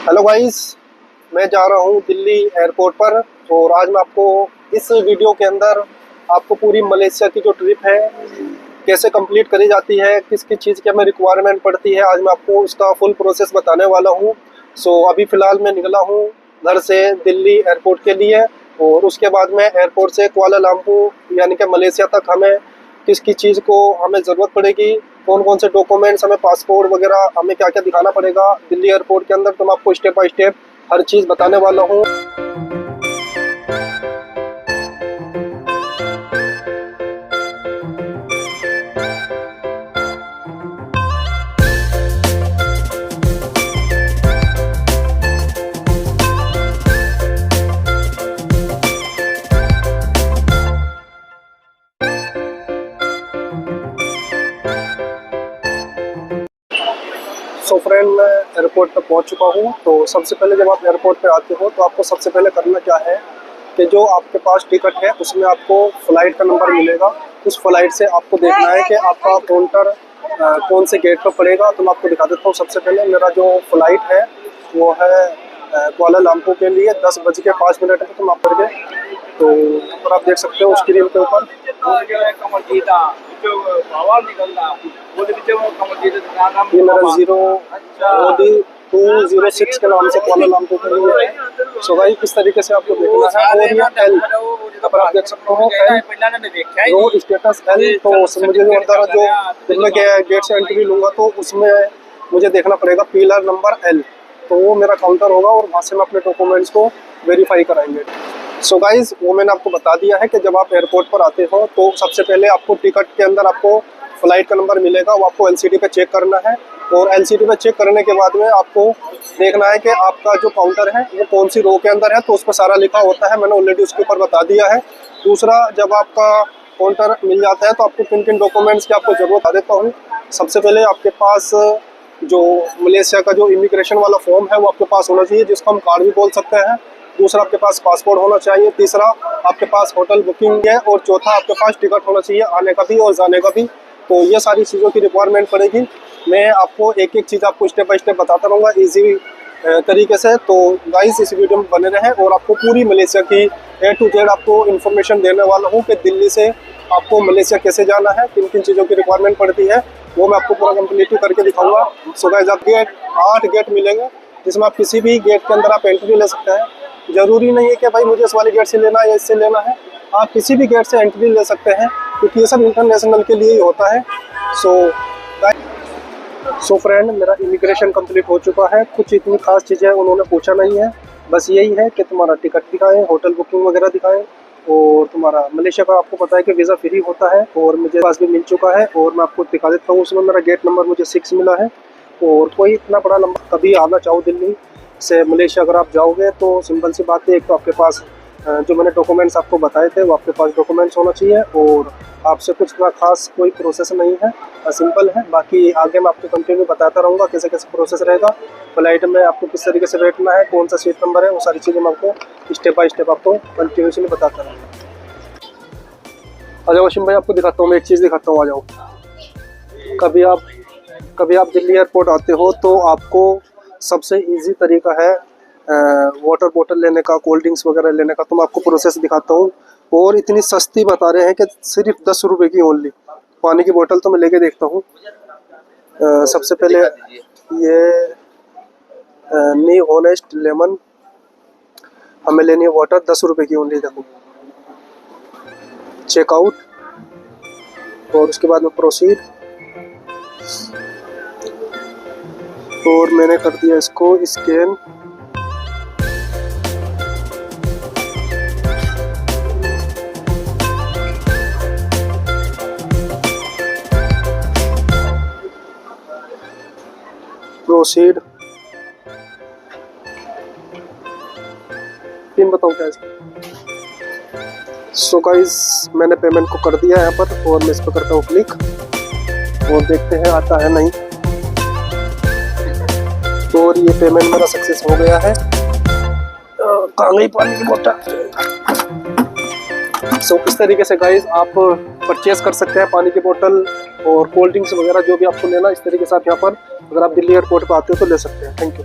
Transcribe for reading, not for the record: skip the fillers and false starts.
Hello guys, मैं जा रहा हूँ दिल्ली एयरपोर्ट पर और आज मैं आपको इस वीडियो के अंदर आपको पूरी मलेशिया की जो ट्रिप है कैसे कंप्लीट करी जाती है, किस किस चीज़ की हमें रिक्वायरमेंट पड़ती है, आज मैं आपको उसका फुल प्रोसेस बताने वाला हूँ। अभी फ़िलहाल मैं निकला हूँ घर से दिल्ली एयरपोर्ट के लिए और उसके बाद में एयरपोर्ट से कुआलालंपुर यानी कि मलेशिया तक हमें किस किस चीज़ को हमें ज़रूरत पड़ेगी, कौन कौन से डॉक्यूमेंट्स, हमें पासपोर्ट वगैरह हमें क्या क्या दिखाना पड़ेगा दिल्ली एयरपोर्ट के अंदर, तो मैं आपको स्टेप बाय स्टेप हर चीज़ बताने वाला हूँ। फ्रेंड, मैं एयरपोर्ट पर पहुंच चुका हूं। तो सबसे पहले जब आप एयरपोर्ट पे आते हो तो आपको सबसे पहले करना क्या है कि जो आपके पास टिकट है उसमें आपको फ़्लाइट का नंबर मिलेगा। उस फ्लाइट से आपको देखना है कि आपका काउंटर कौन से गेट पर पड़ेगा। तो मैं आपको दिखा देता हूँ। सबसे पहले मेरा जो फ़्लाइट है वो है कुआलालंपुर के लिए 10:05 पे। तो आप करके तो यहाँ पर आप देख सकते हो स्क्रीन के ऊपर ये मेरा 0206 के नाम से कुआलालंपुर के लिए है। सो भाई इस तरीके से आपको देखना है। और ये एल पर आप देख सकते हो रो स्टेटस एल। तो मुझे जो अंदर जो मैं गेट से एंट्री लूँगा तो उसमें मुझे देखना पड़ेगा पिलर नंबर एल। तो वो मेरा काउंटर होगा और वहाँ से मैं अपने डॉक्यूमेंट्स को वेरीफाई कराएंगे। सो गाइज, वो मैंने आपको बता दिया है कि जब आप एयरपोर्ट पर आते हो तो सबसे पहले आपको टिकट के अंदर आपको फ़्लाइट का नंबर मिलेगा, वो आपको एलसीडी पे चेक करना है। और एलसीडी पे चेक करने के बाद में आपको देखना है कि आपका जो काउंटर है वो कौन सी रो के अंदर है। तो उस पर सारा लिखा होता है, मैंने ऑलरेडी उसके ऊपर बता दिया है। दूसरा, जब आपका काउंटर मिल जाता है तो आपको किन किन डॉक्यूमेंट्स की आपको ज़रूरत आ देता हूँ। सबसे पहले आपके पास जो मलेशिया का जो इमिग्रेशन वाला फॉर्म है वो आपके पास होना चाहिए, जिसको हम कार्ड भी बोल सकते हैं। दूसरा, आपके पास पासपोर्ट होना चाहिए। तीसरा, आपके पास होटल बुकिंग है। और चौथा, आपके पास टिकट होना चाहिए आने का भी और जाने का भी। तो ये सारी चीज़ों की रिक्वायरमेंट पड़ेगी। मैं आपको एक एक चीज़ आपको स्टेप बाय स्टेप बताता रहूँगा ईजी तरीके से। तो गाइस, इस वीडियो में बने रहें और आपको पूरी मलेशिया की A to Z आपको इन्फॉर्मेशन देने वाला हूँ कि दिल्ली से आपको मलेशिया कैसे जाना है, किन किन चीज़ों की रिक्वायरमेंट पड़ती है, वो मैं आपको पूरा कंप्लीटली करके दिखाऊंगा। सो गाइस, आप 8 गेट मिलेंगे जिसमें आप किसी भी गेट के अंदर आप एंट्री ले सकते हैं। ज़रूरी नहीं है कि भाई मुझे इस वाले गेट से लेना है या इससे लेना है, आप किसी भी गेट से एंट्री ले सकते हैं क्योंकि ये सब इंटरनेशनल के लिए ही होता है। सो फ्रेंड, मेरा इमिग्रेशन कंप्लीट हो चुका है। कुछ इतनी खास चीज़ें उन्होंने पूछा नहीं है, बस यही है कि तुम्हारा टिकट दिखाएं, होटल बुकिंग वगैरह दिखाएं और तुम्हारा मलेशिया का आपको पता है कि वीज़ा फ्री होता है और मुझे पास भी मिल चुका है। और मैं आपको दिखा देता हूँ, उसमें मेरा गेट नंबर मुझे 6 मिला है। और कोई इतना बड़ा लंबा कभी आना चाहो दिल्ली से मलेशिया अगर आप जाओगे तो सिंपल सी बात है, एक तो आपके पास जो मैंने डॉक्यूमेंट्स आपको बताए थे वो आपके पास डॉक्यूमेंट्स होना चाहिए और आपसे कुछ इतना खास कोई प्रोसेस नहीं है, सिंपल है। बाकी आगे मैं आपको कंटिन्यू बताता रहूँगा कैसे कैसे प्रोसेस रहेगा, फ्लाइट में आपको किस तरीके से बैठना है, कौन सा सीट नंबर है, वो सारी चीज़ें मैं आपको स्टेप बाय स्टेप आपको कंटिन्यूसली बताता रहूँगा। आ जाओ वशीम भाई, आपको दिखाता हूँ, मैं एक चीज़ दिखाता हूँ। आ जाओ। कभी आप दिल्ली एयरपोर्ट आते हो तो आपको सबसे इजी तरीका है वाटर बोतल लेने का, कोल्ड ड्रिंक्स वगैरह लेने का। तो मैं आपको प्रोसेस दिखाता हूँ और इतनी सस्ती बता रहे हैं कि सिर्फ 10 रुपये की ओनली पानी की बोतल। तो मैं लेके देखता हूँ। सबसे पहले ये नी ऑनेस्ट लेमन हमें लेनी है वाटर, 10 रुपये की ओनली। देखो, चेकआउट और उसके बाद में प्रोसीड। और मैंने कर दिया इसको स्कैन। प्रोसीड। पिन बताऊँ क्या इसका? सो गाइस, मैंने पेमेंट को कर दिया यहाँ पर और मैं इस पर करता हूँ क्लिक और देखते हैं आता है नहीं। और ये पेमेंट मेरा सक्सेस हो गया है। कहाँ गई पानी की बोतल? सो इस तरीके से गाइस आप परचेज कर सकते हैं पानी की बोतल और कोल्ड ड्रिंक्स वगैरह जो भी आपको लेना, इस तरीके से आप यहाँ पर अगर आप दिल्ली एयरपोर्ट पर आते हो तो ले सकते हैं। Thank you.